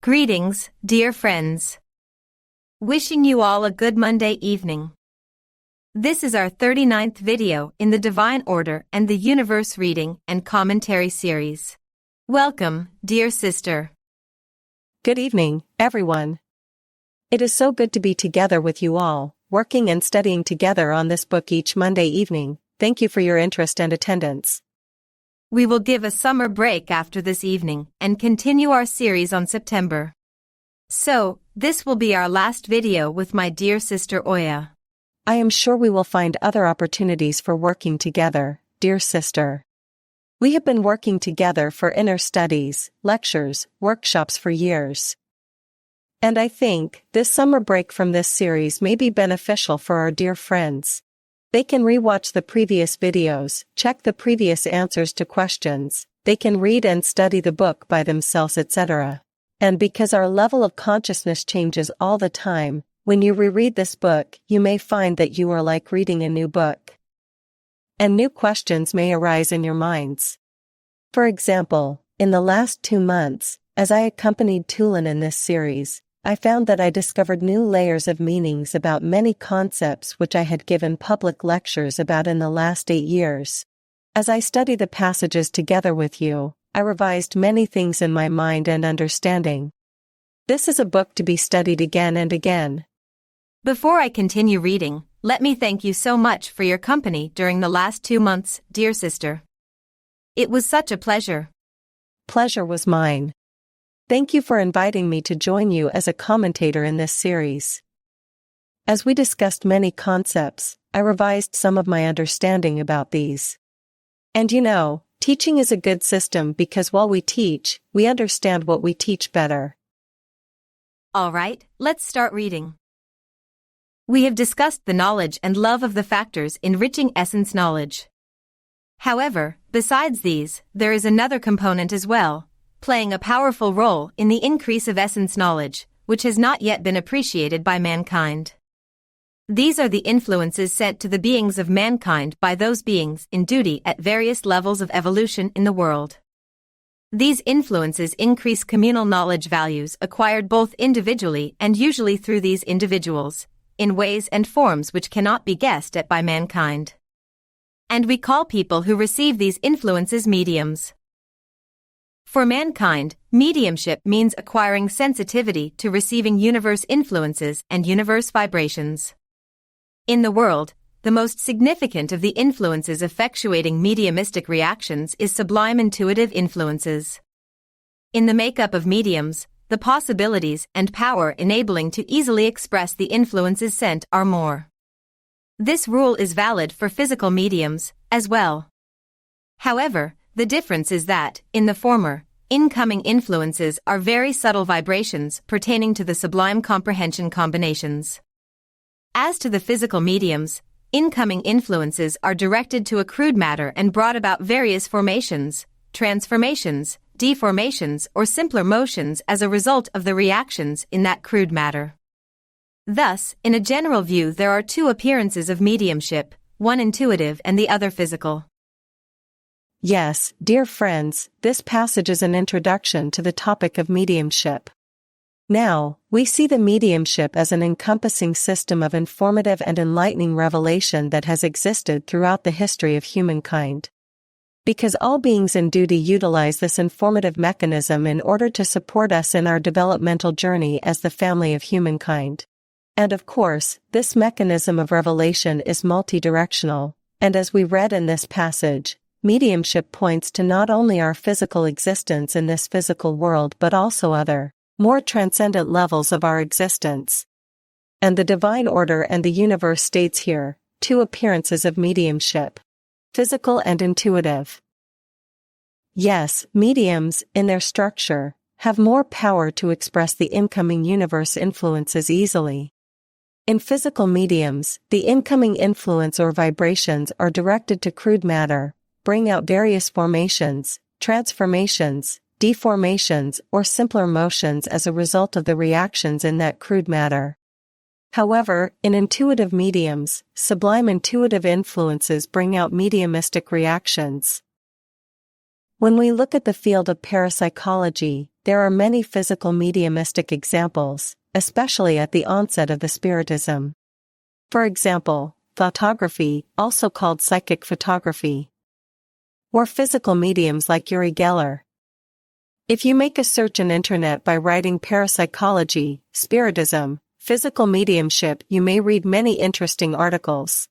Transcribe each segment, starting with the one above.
Greetings, dear friends. Wishing you all a good Monday evening. This is our 39th video in the Divine Order and the Universe Reading and Commentary series. Welcome, dear sister. Good evening, everyone. It is so good to be together with you all, working and studying together on this book each Monday evening. Thank you for your interest and attendance. We will give a summer break after this evening and continue our series on September. So, this will be our last video with my dear sister Oya. I am sure we will find other opportunities for working together, dear sister. We have been working together for inner studies, lectures, workshops for years. And I think this summer break from this series may be beneficial for our dear friends. They can rewatch the previous videos, check the previous answers to questions, they can read and study the book by themselves, etc. And because our level of consciousness changes all the time, when you reread this book, you may find that you are like reading a new book. And new questions may arise in your minds. For example, in the last 2 months, as I accompanied Tülin in this series, I found that I discovered new layers of meanings about many concepts which I had given public lectures about in the last 8 years. As I study the passages together with you, I revised many things in my mind and understanding. This is a book to be studied again and again. Before I continue reading, let me thank you so much for your company during the last 2 months, dear sister. It was such a pleasure. Pleasure was mine. Thank you for inviting me to join you as a commentator in this series. As we discussed many concepts, I revised some of my understanding about these. And you know, teaching is a good system because while we teach, we understand what we teach better. Alright, let's start reading. We have discussed the knowledge and love of the factors enriching essence knowledge. However, besides these, there is another component as well, playing a powerful role in the increase of essence knowledge, which has not yet been appreciated by mankind. These are the influences sent to the beings of mankind by those beings in duty at various levels of evolution in the world. These influences increase communal knowledge values acquired both individually and usually through these individuals, in ways and forms which cannot be guessed at by mankind. And we call people who receive these influences mediums. For mankind, mediumship means acquiring sensitivity to receiving universe influences and universe vibrations. In the world, the most significant of the influences effectuating mediumistic reactions is sublime intuitive influences. In the makeup of mediums, the possibilities and power enabling to easily express the influences sent are more. This rule is valid for physical mediums, as well. However, the difference is that, in the former, incoming influences are very subtle vibrations pertaining to the sublime comprehension combinations. As to the physical mediums, incoming influences are directed to accrued matter and brought about various formations, transformations, deformations or simpler motions as a result of the reactions in that crude matter. Thus, in a general view there are 2 appearances of mediumship, one intuitive and the other physical. Yes, dear friends, this passage is an introduction to the topic of mediumship. Now, we see the mediumship as an encompassing system of informative and enlightening revelation that has existed throughout the history of humankind. Because all beings in duty utilize this informative mechanism in order to support us in our developmental journey as the family of humankind. And of course, this mechanism of revelation is multidirectional, and as we read in this passage, mediumship points to not only our physical existence in this physical world but also other, more transcendent levels of our existence. And the divine order and the universe states here, 2 appearances of mediumship. Physical and intuitive. Yes, mediums, in their structure, have more power to express the incoming universe influences easily. In physical mediums, the incoming influence or vibrations are directed to crude matter, bring out various formations, transformations, deformations or simpler motions as a result of the reactions in that crude matter. However, in intuitive mediums, sublime intuitive influences bring out mediumistic reactions. When we look at the field of parapsychology, there are many physical mediumistic examples, especially at the onset of the Spiritism. For example, photography, also called psychic photography, or physical mediums like Uri Geller. If you make a search on internet by writing parapsychology, Spiritism, physical mediumship, you may read many interesting articles.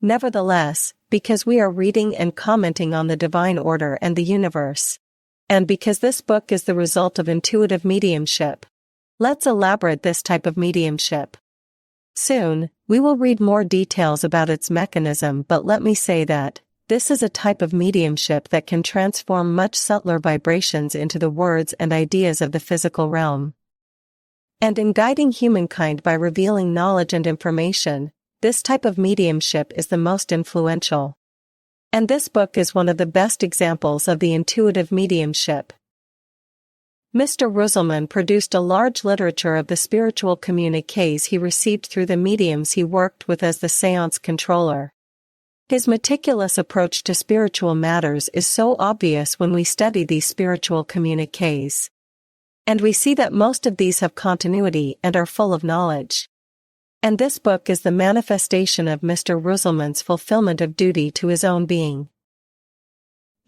Nevertheless, because we are reading and commenting on the divine order and the universe, and because this book is the result of intuitive mediumship, let's elaborate this type of mediumship. Soon, we will read more details about its mechanism, but let me say that this is a type of mediumship that can transform much subtler vibrations into the words and ideas of the physical realm. And in guiding humankind by revealing knowledge and information, this type of mediumship is the most influential. And this book is one of the best examples of the intuitive mediumship. Mr. Ruhselman produced a large literature of the spiritual communiqués he received through the mediums he worked with as the seance controller. His meticulous approach to spiritual matters is so obvious when we study these spiritual communiqués. And we see that most of these have continuity and are full of knowledge. And this book is the manifestation of Mr. Ruhselman's fulfillment of duty to his own being.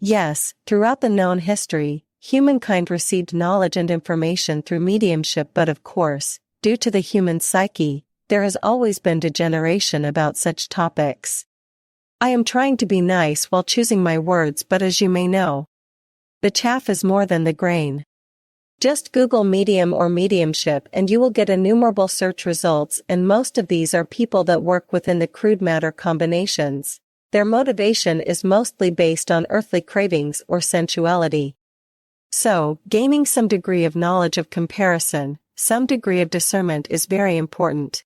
Yes, throughout the known history, humankind received knowledge and information through mediumship, but of course, due to the human psyche, there has always been degeneration about such topics. I am trying to be nice while choosing my words, but as you may know, the chaff is more than the grain. Just Google medium or mediumship and you will get innumerable search results, and most of these are people that work within the crude matter combinations. Their motivation is mostly based on earthly cravings or sensuality. So, gaining some degree of knowledge of comparison, some degree of discernment is very important.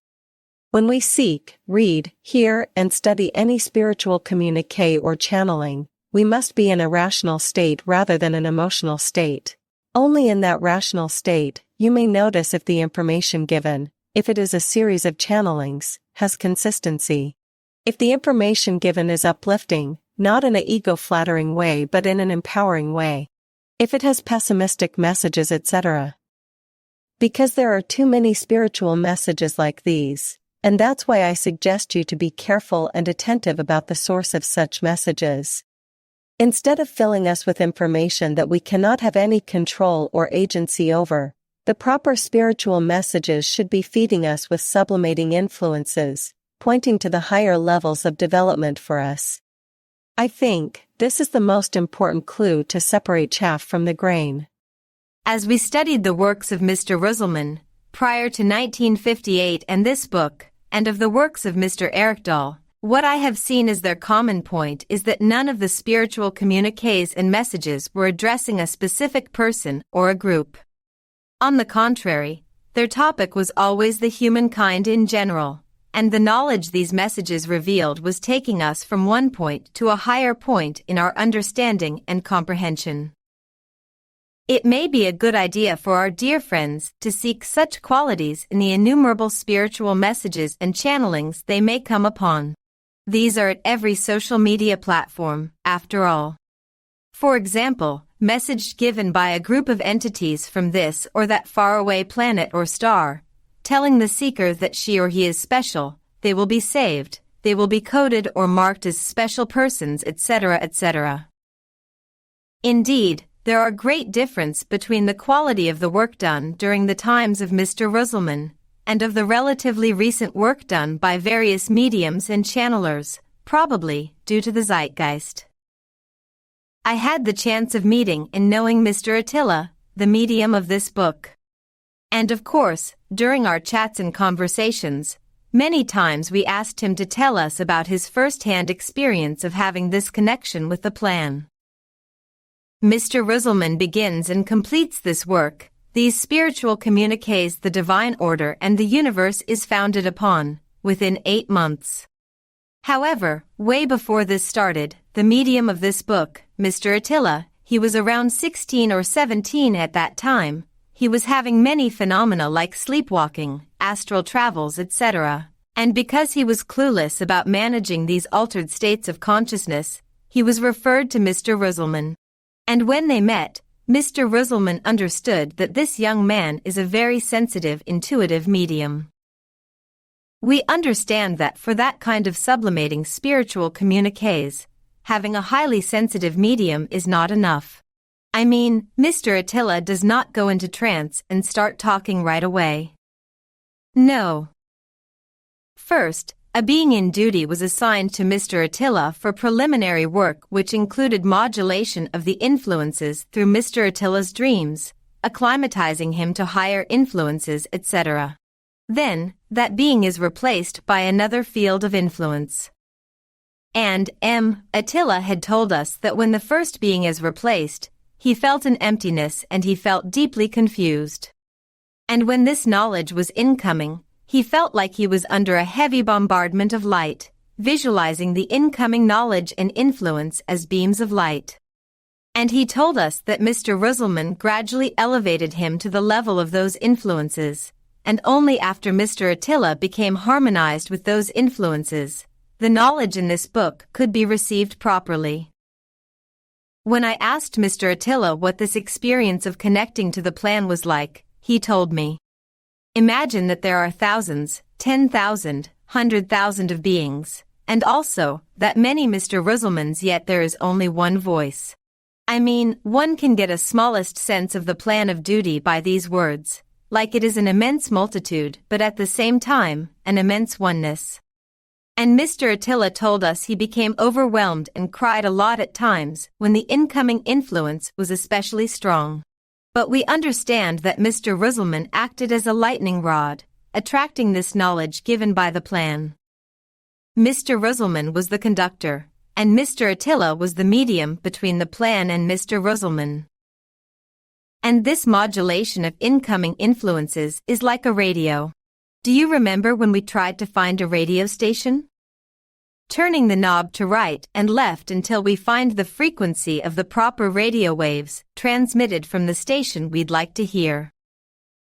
When we seek, read, hear, and study any spiritual communiqué or channeling, we must be in a rational state rather than an emotional state. Only in that rational state, you may notice if the information given, if it is a series of channelings, has consistency. If the information given is uplifting, not in an ego-flattering way but in an empowering way. If it has pessimistic messages, etc. Because there are too many spiritual messages like these. And that's why I suggest you to be careful and attentive about the source of such messages. Instead of filling us with information that we cannot have any control or agency over, the proper spiritual messages should be feeding us with sublimating influences, pointing to the higher levels of development for us. I think this is the most important clue to separate chaff from the grain. As we studied the works of Mr. Ruhselman, prior to 1958 and this book, and of the works of Mr. Erikdahl, what I have seen as their common point is that none of the spiritual communiques and messages were addressing a specific person or a group. On the contrary, their topic was always the humankind in general, and the knowledge these messages revealed was taking us from one point to a higher point in our understanding and comprehension. It may be a good idea for our dear friends to seek such qualities in the innumerable spiritual messages and channelings they may come upon. These are at every social media platform, after all. For example, message given by a group of entities from this or that faraway planet or star, telling the seeker that she or he is special, they will be saved, they will be coded or marked as special persons, etc., etc. Indeed, there are great difference between the quality of the work done during the times of Mr. Ruhselman and of the relatively recent work done by various mediums and channelers, probably due to the zeitgeist. I had the chance of meeting and knowing Mr. Attila, the medium of this book. And of course, during our chats and conversations, many times we asked him to tell us about his first-hand experience of having this connection with the plan. Mr. Ruhselman begins and completes this work, these spiritual communiques the divine order and the universe is founded upon, within 8 months. However, way before this started, the medium of this book, Mr. Attila, he was around 16 or 17 at that time, he was having many phenomena like sleepwalking, astral travels, etc. And because he was clueless about managing these altered states of consciousness, he was referred to Mr. Ruhselman. And when they met, Mr. Ruhselman understood that this young man is a very sensitive, intuitive medium. We understand that for that kind of sublimating spiritual communiques, having a highly sensitive medium is not enough. I mean, Mr. Attila does not go into trance and start talking right away. No. First, a being in duty was assigned to Mr. Attila for preliminary work which included modulation of the influences through Mr. Attila's dreams, acclimatizing him to higher influences, etc. Then, that being is replaced by another field of influence. And Attila had told us that when the first being is replaced, he felt an emptiness and he felt deeply confused. And when this knowledge was incoming, he felt like he was under a heavy bombardment of light, visualizing the incoming knowledge and influence as beams of light. And he told us that Mr. Ruhselman gradually elevated him to the level of those influences, and only after Mr. Attila became harmonized with those influences, the knowledge in this book could be received properly. When I asked Mr. Attila what this experience of connecting to the plan was like, he told me, "Imagine that there are thousands, 10,000, 100,000 of beings, and also that many Mr. Ruhselmans, yet there is only one voice. I mean, one can get a smallest sense of the plan of duty by these words, like it is an immense multitude but at the same time, an immense oneness." And Mr. Attila told us he became overwhelmed and cried a lot at times when the incoming influence was especially strong. But we understand that Mr. Ruhselman acted as a lightning rod, attracting this knowledge given by the plan. Mr. Ruhselman was the conductor, and Mr. Attila was the medium between the plan and Mr. Ruhselman. And this modulation of incoming influences is like a radio. Do you remember when we tried to find a radio station? Turning the knob to right and left until we find the frequency of the proper radio waves transmitted from the station we'd like to hear.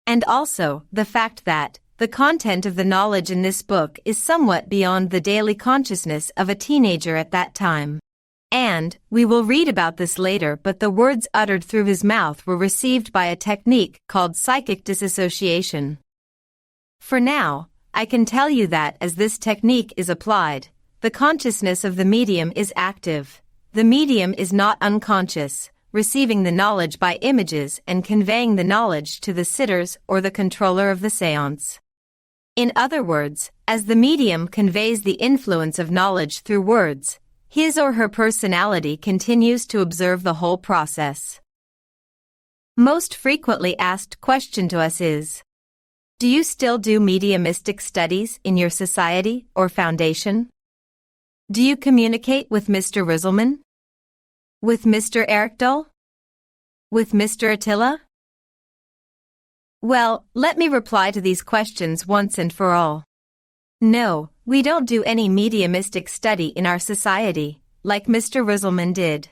And also, the fact that the content of the knowledge in this book is somewhat beyond the daily consciousness of a teenager at that time. And, we will read about this later, but the words uttered through his mouth were received by a technique called psychic disassociation. For now, I can tell you that as this technique is applied, the consciousness of the medium is active. The medium is not unconscious, receiving the knowledge by images and conveying the knowledge to the sitters or the controller of the séance. In other words, as the medium conveys the influence of knowledge through words, his or her personality continues to observe the whole process. Most frequently asked question to us is, do you still do mediumistic studies in your society or foundation? Do you communicate with Mr. Ruhselman? With Mr. Erikdal? With Mr. Attila? Well, let me reply to these questions once and for all. No, we don't do any mediumistic study in our society, like Mr. Ruhselman did.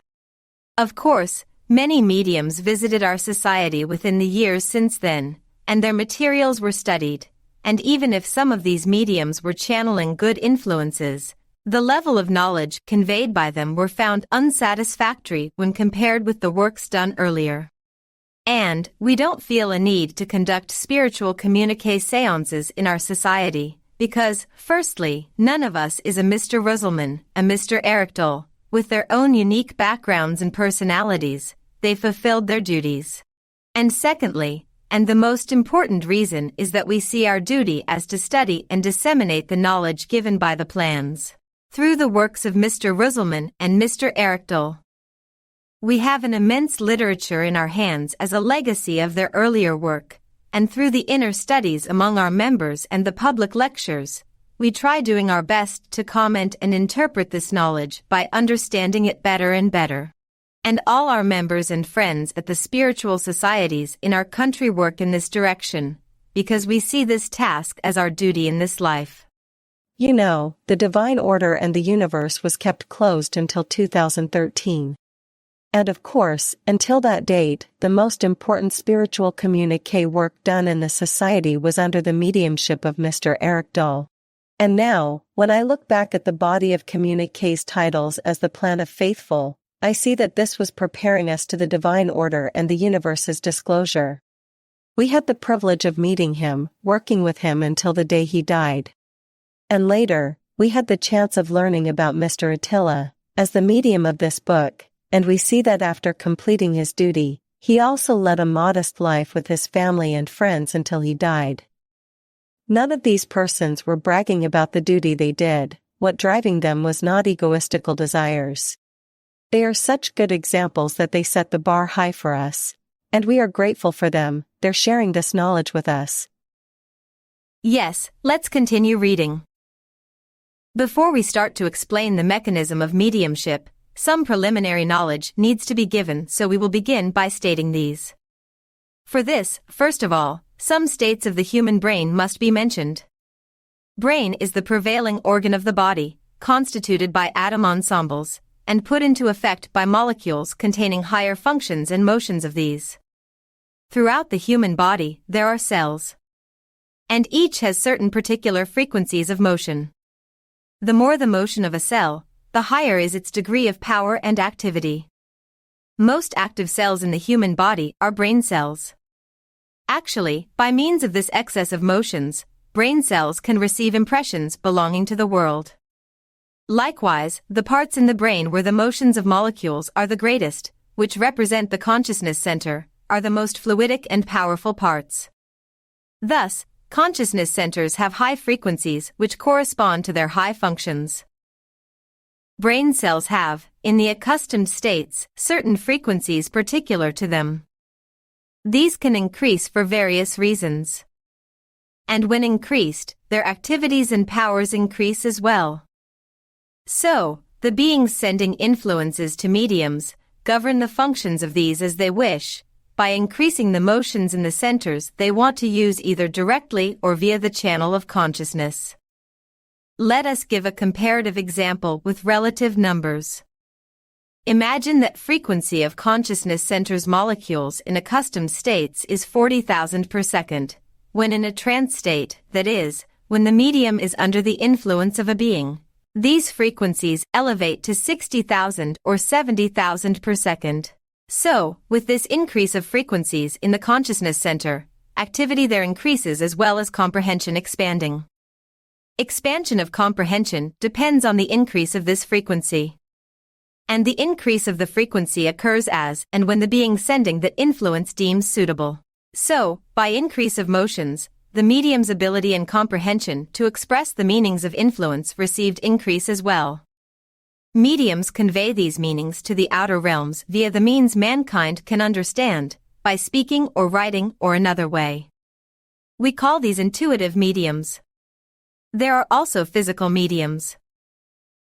Of course, many mediums visited our society within the years since then, and their materials were studied, and even if some of these mediums were channeling good influences, the level of knowledge conveyed by them were found unsatisfactory when compared with the works done earlier. And, we don't feel a need to conduct spiritual communiqué séances in our society, because, firstly, none of us is a Mr. Ruhselman, a Mr. Erikdal. With their own unique backgrounds and personalities, they fulfilled their duties. And secondly, and the most important reason is that we see our duty as to study and disseminate the knowledge given by the plans, through the works of Mr. Ruhselman and Mr. Erikdal. We have an immense literature in our hands as a legacy of their earlier work, and through the inner studies among our members and the public lectures, we try doing our best to comment and interpret this knowledge by understanding it better and better. And all our members and friends at the spiritual societies in our country work in this direction, because we see this task as our duty in this life. You know, the divine order and the universe was kept closed until 2013. And of course, until that date, the most important spiritual communiqué work done in the society was under the mediumship of Mr. Erikdal. And now, when I look back at the body of communiqués titles as the Plan of Faithful, I see that this was preparing us to the divine order and the universe's disclosure. We had the privilege of meeting him, working with him until the day he died. And later, we had the chance of learning about Mr. Attila, as the medium of this book, and we see that after completing his duty, he also led a modest life with his family and friends until he died. None of these persons were bragging about the duty they did, what driving them was not egoistical desires. They are such good examples that they set the bar high for us, and we are grateful for them. They're sharing this knowledge with us. Yes, let's continue reading. Before we start to explain the mechanism of mediumship, some preliminary knowledge needs to be given, so we will begin by stating these. For this, first of all, some states of the human brain must be mentioned. Brain is the prevailing organ of the body, constituted by atom ensembles, and put into effect by molecules containing higher functions and motions of these. Throughout the human body, there are cells. And each has certain particular frequencies of motion. The more the motion of a cell, the higher is its degree of power and activity. Most active cells in the human body are brain cells. Actually, by means of this excess of motions, brain cells can receive impressions belonging to the world. Likewise, the parts in the brain where the motions of molecules are the greatest, which represent the consciousness center, are the most fluidic and powerful parts. Thus, consciousness centers have high frequencies which correspond to their high functions. Brain cells have, in the accustomed states, certain frequencies particular to them. These can increase for various reasons. And when increased, their activities and powers increase as well. So, the beings sending influences to mediums govern the functions of these as they wish, by increasing the motions in the centers they want to use either directly or via the channel of consciousness. Let us give a comparative example with relative numbers. Imagine that frequency of consciousness centers molecules in accustomed states is 40,000 per second, when in a trance state, that is, when the medium is under the influence of a being, these frequencies elevate to 60,000 or 70,000 per second. So, with this increase of frequencies in the consciousness center, activity there increases as well as comprehension expanding. Expansion of comprehension depends on the increase of this frequency. And the increase of the frequency occurs as and when the being sending that influence deems suitable. So, by increase of motions, the medium's ability and comprehension to express the meanings of influence received increase as well. Mediums convey these meanings to the outer realms via the means mankind can understand, by speaking or writing or another way. We call these intuitive mediums. There are also physical mediums.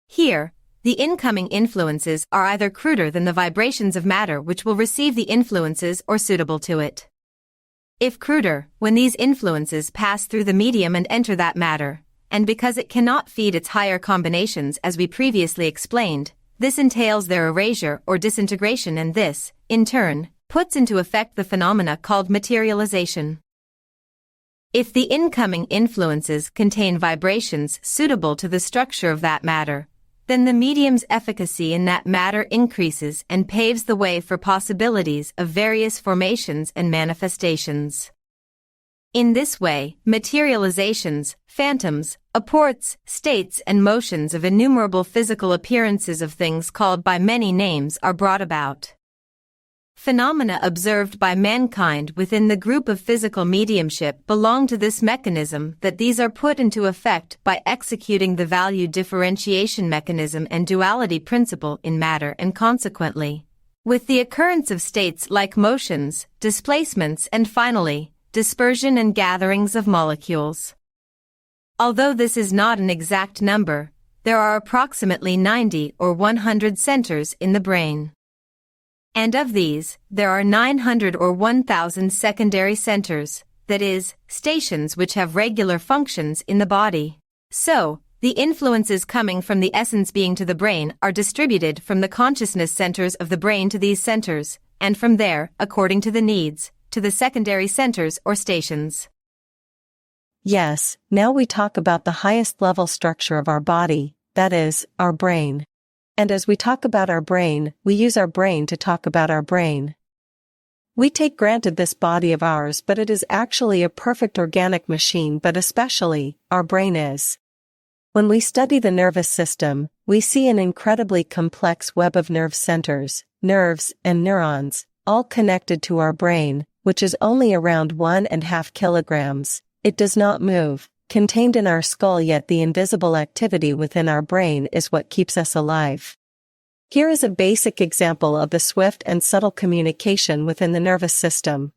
Here, the incoming influences are either cruder than the vibrations of matter which will receive the influences or suitable to it. If cruder, when these influences pass through the medium and enter that matter, and because it cannot feed its higher combinations as we previously explained, this entails their erasure or disintegration, and this, in turn, puts into effect the phenomena called materialization. If the incoming influences contain vibrations suitable to the structure of that matter, then the medium's efficacy in that matter increases and paves the way for possibilities of various formations and manifestations. In this way, materializations, phantoms, apports, states and motions of innumerable physical appearances of things called by many names are brought about. Phenomena observed by mankind within the group of physical mediumship belong to this mechanism, that these are put into effect by executing the value differentiation mechanism and duality principle in matter, and consequently, with the occurrence of states like motions, displacements and finally, dispersion and gatherings of molecules. Although this is not an exact number, there are approximately 90 or 100 centers in the brain. And of these, there are 900 or 1,000 secondary centers, that is, stations which have regular functions in the body. So, the influences coming from the essence being to the brain are distributed from the consciousness centers of the brain to these centers, and from there, according to the needs, to the secondary centers or stations. Yes, now we talk about the highest level structure of our body, that is, our brain. And as we talk about our brain, we use our brain to talk about our brain. We take granted this body of ours, but it is actually a perfect organic machine, but especially, our brain is. When we study the nervous system, we see an incredibly complex web of nerve centers, nerves, and neurons, all connected to our brain, which is only around 1.5 kilograms. It does not move, contained in our skull, yet the invisible activity within our brain is what keeps us alive. Here is a basic example of the swift and subtle communication within the nervous system.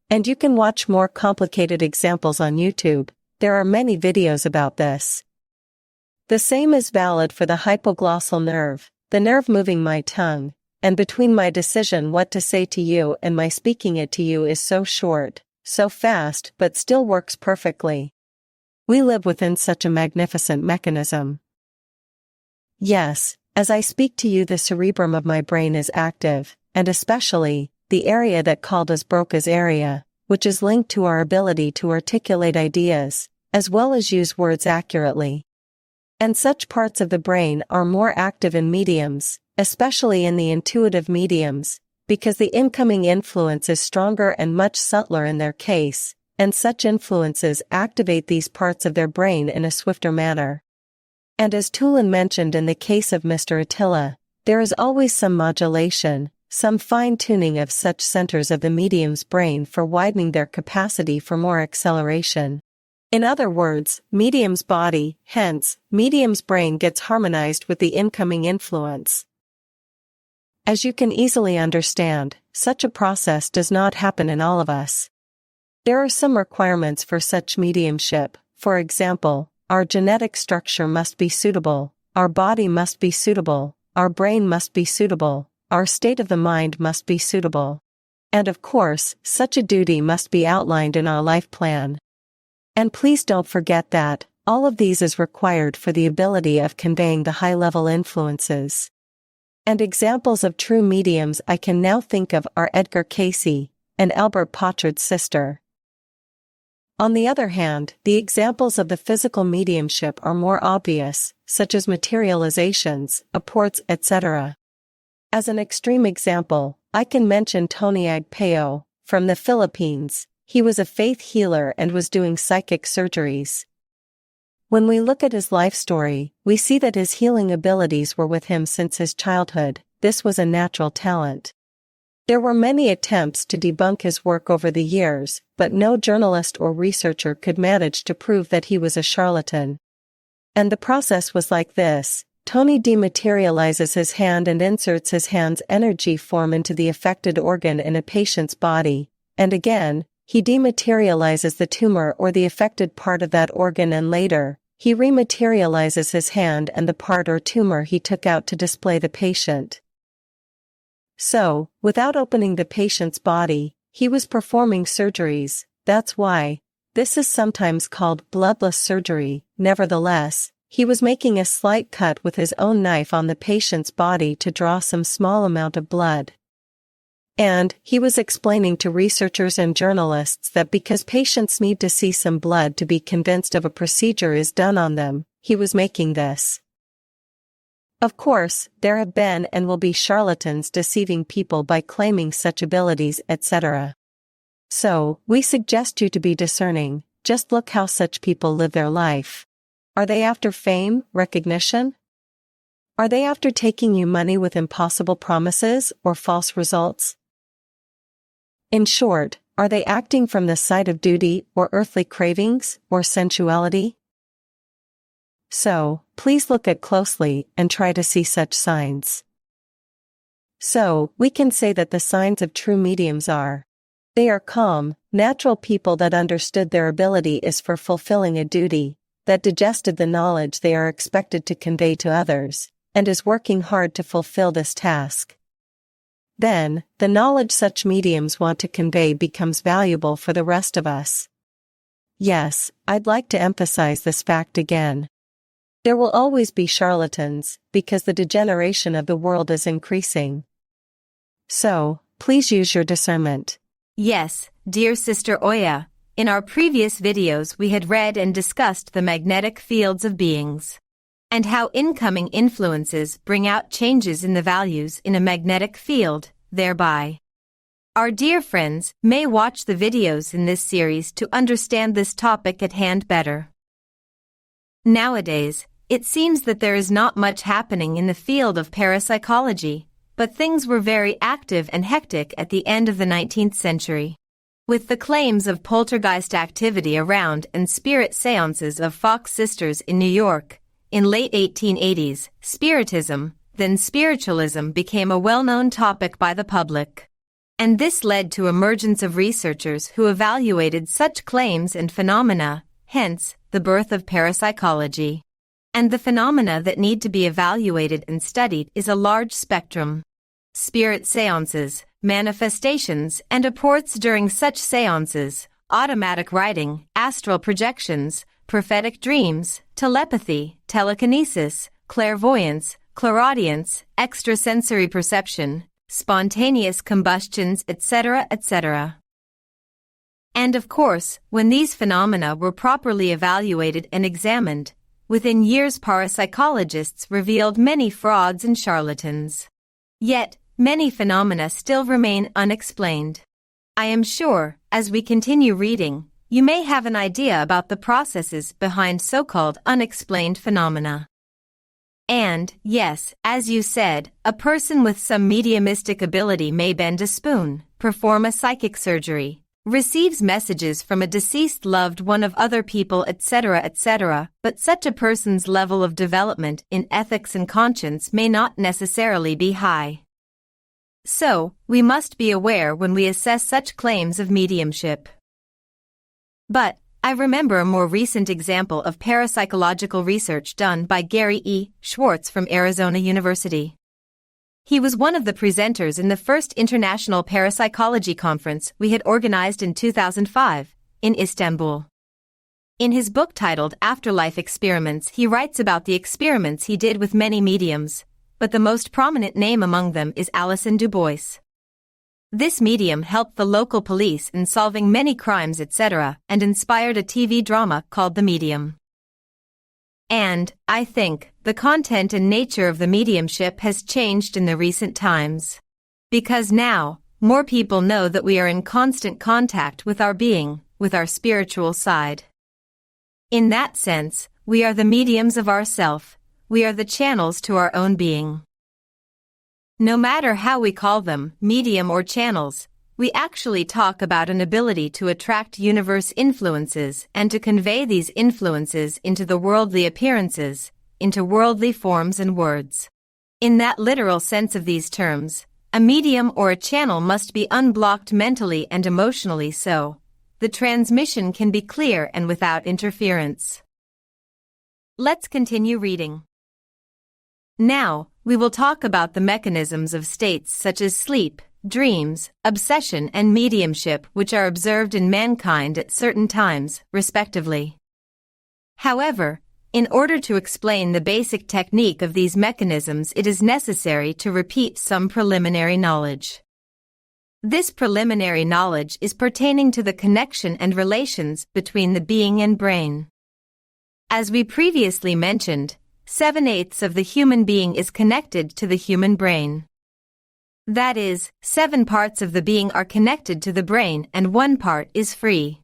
And you can watch more complicated examples on YouTube. There are many videos about this. The same is valid for the hypoglossal nerve, the nerve moving my tongue, and between my decision what to say to you and my speaking it to you is so short, so fast, but still works perfectly. We live within such a magnificent mechanism. Yes, as I speak to you, the cerebrum of my brain is active, and especially, the area that called as Broca's area, which is linked to our ability to articulate ideas, as well as use words accurately. And such parts of the brain are more active in mediums, especially in the intuitive mediums, because the incoming influence is stronger and much subtler in their case, and such influences activate these parts of their brain in a swifter manner. And as Tülin mentioned in the case of Mr. Attila, there is always some modulation, some fine-tuning of such centers of the medium's brain for widening their capacity for more acceleration. In other words, medium's body, hence, medium's brain gets harmonized with the incoming influence. As you can easily understand, such a process does not happen in all of us. There are some requirements for such mediumship. For example, our genetic structure must be suitable, our body must be suitable, our brain must be suitable, our state of the mind must be suitable. And of course, such a duty must be outlined in our life plan. And please don't forget that, all of these is required for the ability of conveying the high-level influences. And examples of true mediums I can now think of are Edgar Cayce, and Albert Pochard's sister. On the other hand, the examples of the physical mediumship are more obvious, such as materializations, apports, etc. As an extreme example, I can mention Tony Agpeo, from the Philippines. He was a faith healer and was doing psychic surgeries. When we look at his life story, we see that his healing abilities were with him since his childhood. This was a natural talent. There were many attempts to debunk his work over the years, but no journalist or researcher could manage to prove that he was a charlatan. And the process was like this. Tony dematerializes his hand and inserts his hand's energy form into the affected organ in a patient's body, and again, he dematerializes the tumor or the affected part of that organ, and later, he rematerializes his hand and the part or tumor he took out to display the patient. So, without opening the patient's body, he was performing surgeries. That's why this is sometimes called bloodless surgery. Nevertheless, he was making a slight cut with his own knife on the patient's body to draw some small amount of blood. And he was explaining to researchers and journalists that because patients need to see some blood to be convinced of a procedure is done on them, he was making this. Of course, there have been and will be charlatans deceiving people by claiming such abilities, etc. So, we suggest you to be discerning. Just look how such people live their life. Are they after fame, recognition? Are they after taking you money with impossible promises or false results? In short, are they acting from the side of duty or earthly cravings or sensuality? So, please look at closely and try to see such signs. So, we can say that the signs of true mediums are: they are calm, natural people that understood their ability is for fulfilling a duty, that digested the knowledge they are expected to convey to others, and is working hard to fulfill this task. Then, the knowledge such mediums want to convey becomes valuable for the rest of us. Yes, I'd like to emphasize this fact again. There will always be charlatans, because the degeneration of the world is increasing. So, please use your discernment. Yes, dear Sister Oya, In our previous videos we had read and discussed the magnetic fields of beings, and how incoming influences bring out changes in the values in a magnetic field, thereby. Our dear friends may watch the videos in this series to understand this topic at hand better. Nowadays, it seems that there is not much happening in the field of parapsychology, but things were very active and hectic at the end of the 19th century. With the claims of poltergeist activity around and spirit seances of Fox sisters in New York, in late 1880s, Spiritism, then spiritualism became a well-known topic by the public. And this led to emergence of researchers who evaluated such claims and phenomena, hence, the birth of parapsychology. And the phenomena that need to be evaluated and studied is a large spectrum. Spirit seances, manifestations and apports during such seances, automatic writing, astral projections, prophetic dreams, telepathy, telekinesis, clairvoyance, clairaudience, extrasensory perception, spontaneous combustions, etc., etc. And of course, when these phenomena were properly evaluated and examined, within years parapsychologists revealed many frauds and charlatans. Yet, many phenomena still remain unexplained. I am sure, as we continue reading, you may have an idea about the processes behind so-called unexplained phenomena. And, yes, as you said, a person with some mediumistic ability may bend a spoon, perform a psychic surgery, receives messages from a deceased loved one of other people, etc., etc., but such a person's level of development in ethics and conscience may not necessarily be high. So, we must be aware when we assess such claims of mediumship. But, I remember a more recent example of parapsychological research done by Gary E. Schwartz from Arizona University. He was one of the presenters in the first International Parapsychology Conference we had organized in 2005, in Istanbul. In his book titled Afterlife Experiments, he writes about the experiments he did with many mediums, but the most prominent name among them is Alison Dubois. This medium helped the local police in solving many crimes, etc., and inspired a TV drama called The Medium. And, I think, the content and nature of the mediumship has changed in the recent times. Because now, more people know that we are in constant contact with our being, with our spiritual side. In that sense, we are the mediums of ourself. We are the channels to our own being. No matter how we call them, medium or channels, we actually talk about an ability to attract universe influences and to convey these influences into the worldly appearances, into worldly forms and words. In that literal sense of these terms, a medium or a channel must be unblocked mentally and emotionally so the transmission can be clear and without interference. Let's continue reading. Now, we will talk about the mechanisms of states such as sleep, dreams, obsession and mediumship which are observed in mankind at certain times, respectively. However, in order to explain the basic technique of these mechanisms it is necessary to repeat some preliminary knowledge. This preliminary knowledge is pertaining to the connection and relations between the being and brain. As we previously mentioned, 7/8 of the human being is connected to the human brain. That is, 7 parts of the being are connected to the brain and 1 part is free.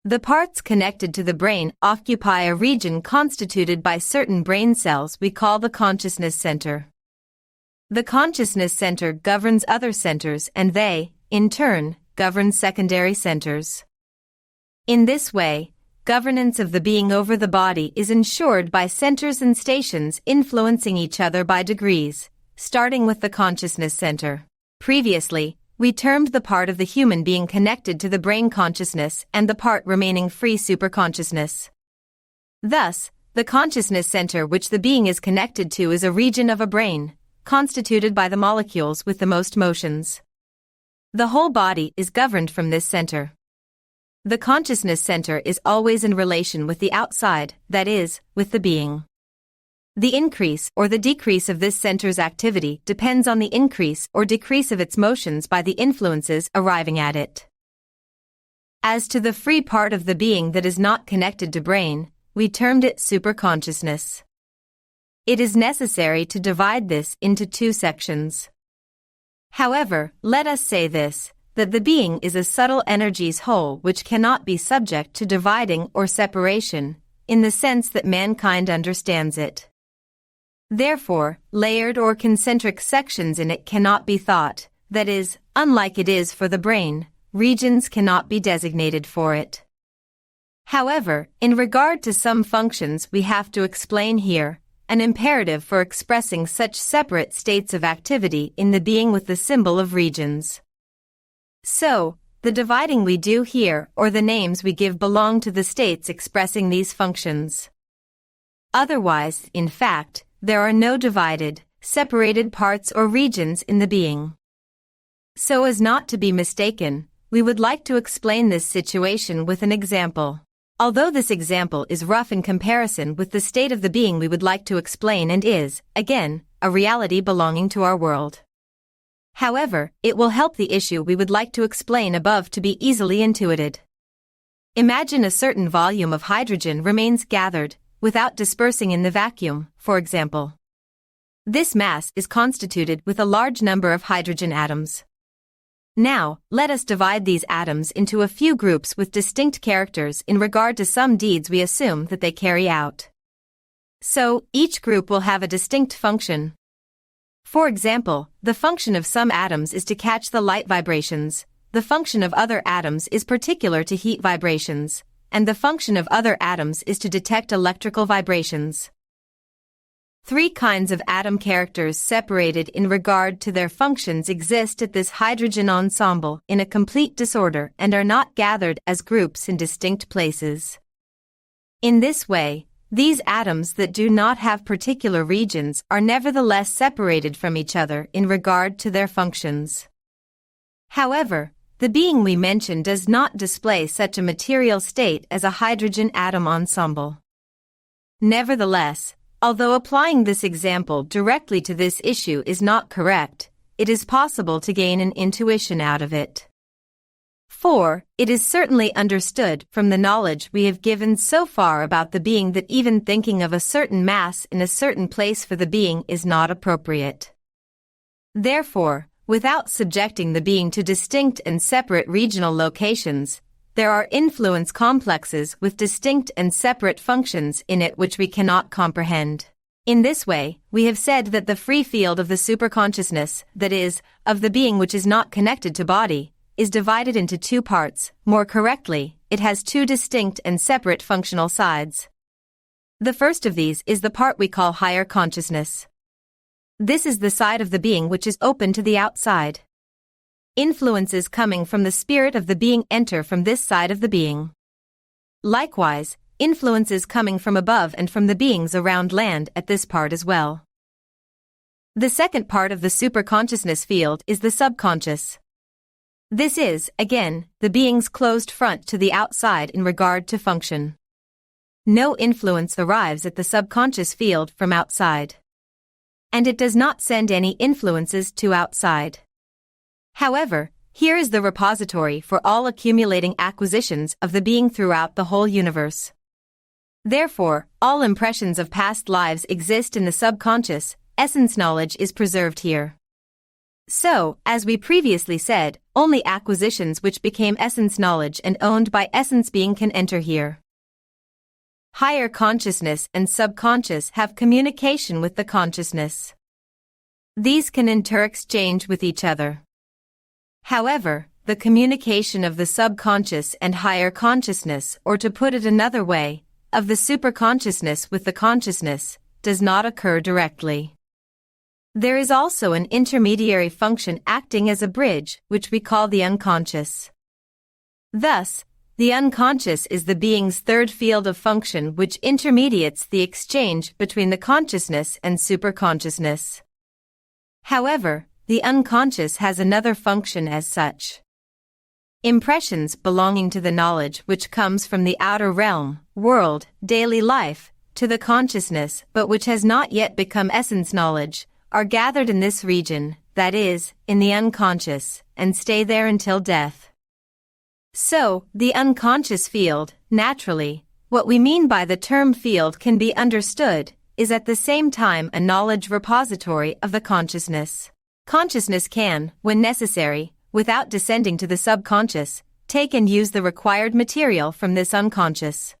The parts connected to the brain occupy a region constituted by certain brain cells we call the consciousness center. The consciousness center governs other centers and they, in turn, govern secondary centers. In this way, governance of the being over the body is ensured by centers and stations influencing each other by degrees, starting with the consciousness center. Previously, we termed the part of the human being connected to the brain consciousness and the part remaining free superconsciousness. Thus, the consciousness center which the being is connected to is a region of a brain, constituted by the molecules with the most motions. The whole body is governed from this center. The consciousness center is always in relation with the outside, that is, with the being. The increase or the decrease of this center's activity depends on the increase or decrease of its motions by the influences arriving at it. As to the free part of the being that is not connected to brain, we termed it superconsciousness. It is necessary to divide this into two sections. However, let us say this, that the being is a subtle energies whole which cannot be subject to dividing or separation, in the sense that mankind understands it. Therefore, layered or concentric sections in it cannot be thought, that is, unlike it is for the brain, regions cannot be designated for it. However, in regard to some functions we have to explain here, an imperative for expressing such separate states of activity in the being with the symbol of regions. So, the dividing we do here or the names we give belong to the states expressing these functions. Otherwise, in fact, there are no divided, separated parts or regions in the being. So as not to be mistaken, we would like to explain this situation with an example. Although this example is rough in comparison with the state of the being we would like to explain and is, again, a reality belonging to our world. However, it will help the issue we would like to explain above to be easily intuited. Imagine a certain volume of hydrogen remains gathered, without dispersing in the vacuum, for example. This mass is constituted with a large number of hydrogen atoms. Now, let us divide these atoms into a few groups with distinct characters in regard to some deeds we assume that they carry out. So, each group will have a distinct function. For example, the function of some atoms is to catch the light vibrations, the function of other atoms is particular to heat vibrations, and the function of other atoms is to detect electrical vibrations. Three kinds of atom characters separated in regard to their functions exist at this hydrogen ensemble in a complete disorder and are not gathered as groups in distinct places. In this way, these atoms that do not have particular regions are nevertheless separated from each other in regard to their functions. However, the being we mention does not display such a material state as a hydrogen atom ensemble. Nevertheless, although applying this example directly to this issue is not correct, it is possible to gain an intuition out of it. For, it is certainly understood from the knowledge we have given so far about the being that even thinking of a certain mass in a certain place for the being is not appropriate. Therefore, without subjecting the being to distinct and separate regional locations, there are influence complexes with distinct and separate functions in it which we cannot comprehend. In this way, we have said that the free field of the superconsciousness, that is, of the being which is not connected to body, is divided into two parts. More correctly, it has two distinct and separate functional sides. The first of these is the part we call higher consciousness. This is the side of the being which is open to the outside. Influences coming from the spirit of the being enter from this side of the being. Likewise, influences coming from above and from the beings around land at this part as well. The second part of the superconsciousness field is the subconscious. This is, again, the being's closed front to the outside in regard to function. No influence arrives at the subconscious field from outside. And it does not send any influences to outside. However, here is the repository for all accumulating acquisitions of the being throughout the whole universe. Therefore, all impressions of past lives exist in the subconscious, essence knowledge is preserved here. So, as we previously said, only acquisitions which became essence knowledge and owned by essence being can enter here. Higher consciousness and subconscious have communication with the consciousness. These can interexchange with each other. However, the communication of the subconscious and higher consciousness, or to put it another way, of the superconsciousness with the consciousness, does not occur directly. There is also an intermediary function acting as a bridge, which we call the unconscious. Thus, the unconscious is the being's third field of function which intermediates the exchange between the consciousness and superconsciousness. However, the unconscious has another function as such. Impressions belonging to the knowledge which comes from the outer realm, world, daily life, to the consciousness but which has not yet become essence knowledge, are gathered in this region, that is, in the unconscious, and stay there until death. So, the unconscious field, naturally, what we mean by the term field can be understood, is at the same time a knowledge repository of the consciousness. Consciousness can, when necessary, without descending to the subconscious, take and use the required material from this unconscious.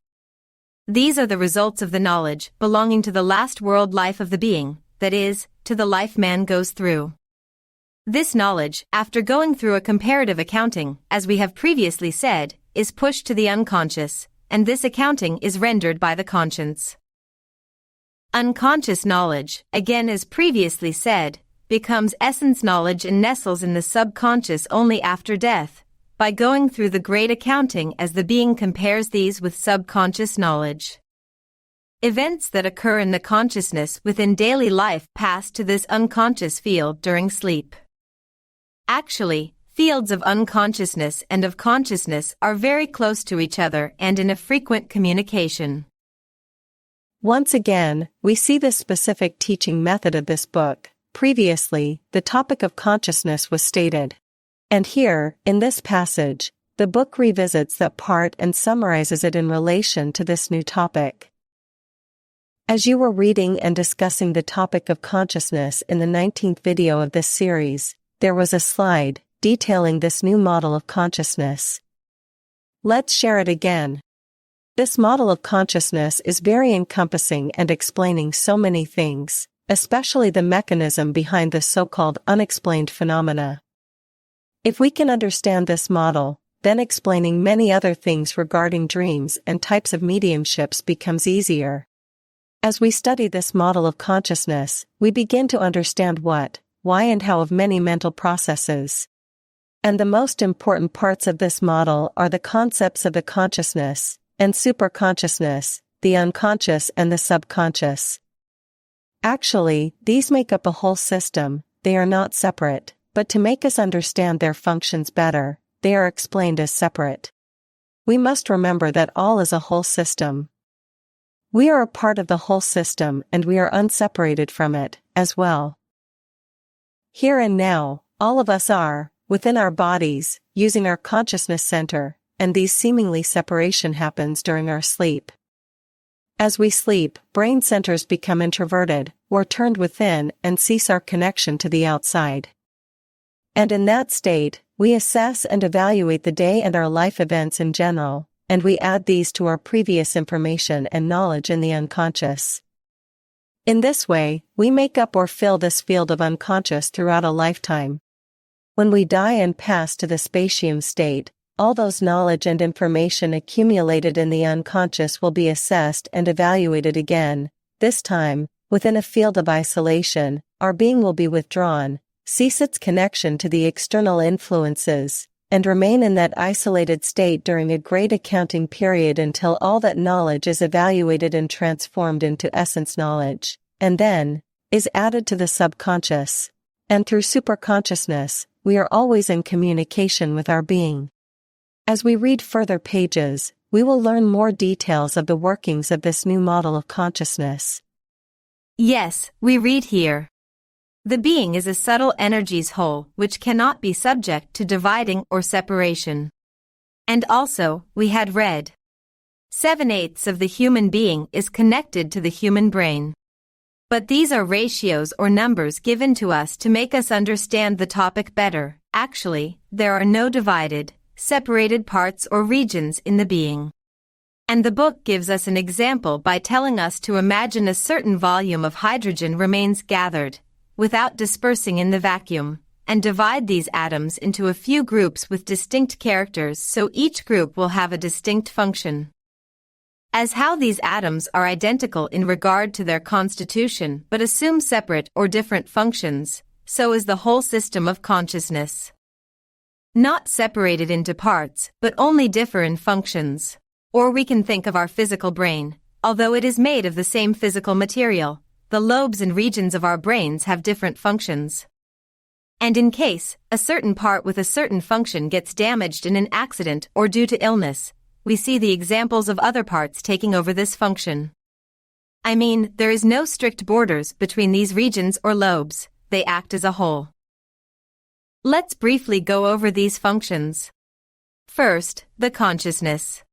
These are the results of the knowledge belonging to the last world life of the being, that is, to the life man goes through. This knowledge, after going through a comparative accounting, as we have previously said, is pushed to the unconscious, and this accounting is rendered by the conscience. Unconscious knowledge, again as previously said, becomes essence knowledge and nestles in the subconscious only after death, by going through the great accounting as the being compares these with subconscious knowledge. Events that occur in the consciousness within daily life pass to this unconscious field during sleep. Actually, fields of unconsciousness and of consciousness are very close to each other and in a frequent communication. Once again, we see the specific teaching method of this book. Previously, the topic of consciousness was stated. And here, in this passage, the book revisits that part and summarizes it in relation to this new topic. As you were reading and discussing the topic of consciousness in the 19th video of this series, there was a slide detailing this new model of consciousness. Let's share it again. This model of consciousness is very encompassing and explaining so many things, especially the mechanism behind the so-called unexplained phenomena. If we can understand this model, then explaining many other things regarding dreams and types of mediumships becomes easier. As we study this model of consciousness, we begin to understand what, why and how of many mental processes. And the most important parts of this model are the concepts of the consciousness and superconsciousness, the unconscious and the subconscious. Actually, these make up a whole system, they are not separate. But to make us understand their functions better, they are explained as separate. We must remember that all is a whole system. We are a part of the whole system and we are unseparated from it, as well. Here and now, all of us are, within our bodies, using our consciousness center, and these seemingly separation happens during our sleep. As we sleep, brain centers become introverted, or turned within and cease our connection to the outside. And in that state, we assess and evaluate the day and our life events in general, and we add these to our previous information and knowledge in the unconscious. In this way, we make up or fill this field of unconscious throughout a lifetime. When we die and pass to the spatium state, all those knowledge and information accumulated in the unconscious will be assessed and evaluated again. This time, within a field of isolation, our being will be withdrawn, cease its connection to the external influences, and remain in that isolated state during a great accounting period until all that knowledge is evaluated and transformed into essence knowledge, and then, is added to the subconscious. And through superconsciousness, we are always in communication with our being. As we read further pages, we will learn more details of the workings of this new model of consciousness. Yes, we read here. The being is a subtle energies whole which cannot be subject to dividing or separation. And also, we had read, 7/8 of the human being is connected to the human brain. But these are ratios or numbers given to us to make us understand the topic better. Actually, there are no divided, separated parts or regions in the being. And the book gives us an example by telling us to imagine a certain volume of hydrogen remains gathered, without dispersing in the vacuum, and divide these atoms into a few groups with distinct characters so each group will have a distinct function. As how these atoms are identical in regard to their constitution but assume separate or different functions, so is the whole system of consciousness. Not separated into parts, but only differ in functions. Or we can think of our physical brain, although it is made of the same physical material, the lobes and regions of our brains have different functions. And in case a certain part with a certain function gets damaged in an accident or due to illness, we see the examples of other parts taking over this function. I mean, there is no strict borders between these regions or lobes, they act as a whole. Let's briefly go over these functions. First, the consciousness.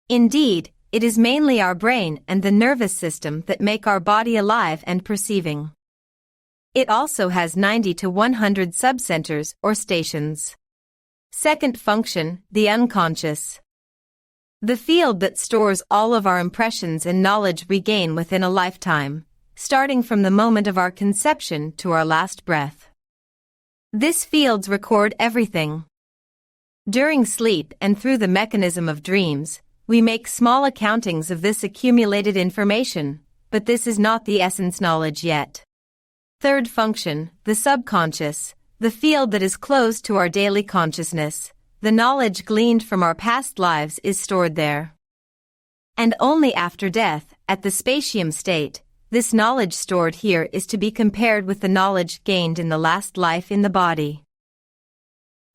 Indeed, it is mainly our brain and the nervous system that make our body alive and perceiving. It also has 90 to 100 subcenters or stations. Second function, the unconscious. The field that stores all of our impressions and knowledge we gain within a lifetime, starting from the moment of our conception to our last breath. This fields record everything. During sleep and through the mechanism of dreams, we make small accountings of this accumulated information, but this is not the essence knowledge yet. Third function, the subconscious, the field that is closed to our daily consciousness. The knowledge gleaned from our past lives is stored there. And only after death, at the spatium state, this knowledge stored here is to be compared with the knowledge gained in the last life in the body.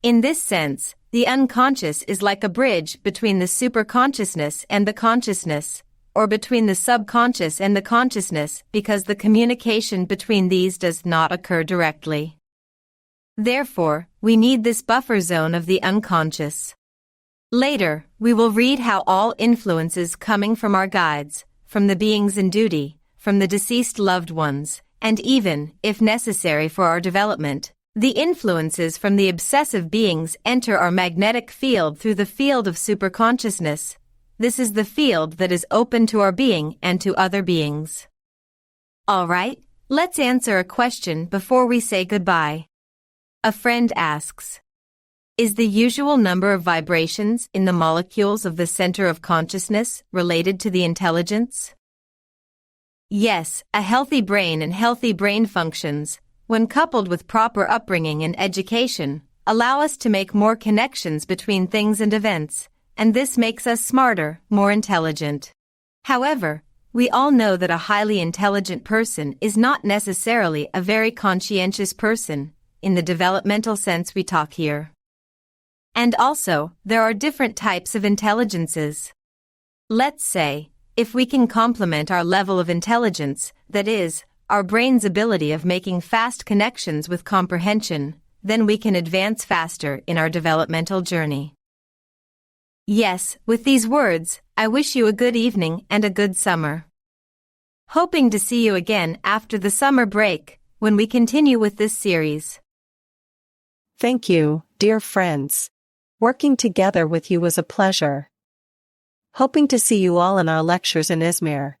In this sense, the unconscious is like a bridge between the superconsciousness and the consciousness, or between the subconscious and the consciousness, because the communication between these does not occur directly. Therefore, we need this buffer zone of the unconscious. Later, we will read how all influences coming from our guides, from the beings in duty, from the deceased loved ones, and even, if necessary for our development, the influences from the obsessive beings enter our magnetic field through the field of superconsciousness. This is the field that is open to our being and to other beings. Alright, let's answer a question before we say goodbye. A friend asks, is the usual number of vibrations in the molecules of the center of consciousness related to the intelligence? Yes, a healthy brain and healthy brain functions, when coupled with proper upbringing and education, allow us to make more connections between things and events, and this makes us smarter, more intelligent. However, we all know that a highly intelligent person is not necessarily a very conscientious person, in the developmental sense we talk here. And also, there are different types of intelligences. Let's say, if we can complement our level of intelligence, that is, our brain's ability of making fast connections with comprehension, then we can advance faster in our developmental journey. Yes, with these words, I wish you a good evening and a good summer. Hoping to see you again after the summer break, when we continue with this series. Thank you, dear friends. Working together with you was a pleasure. Hoping to see you all in our lectures in Izmir.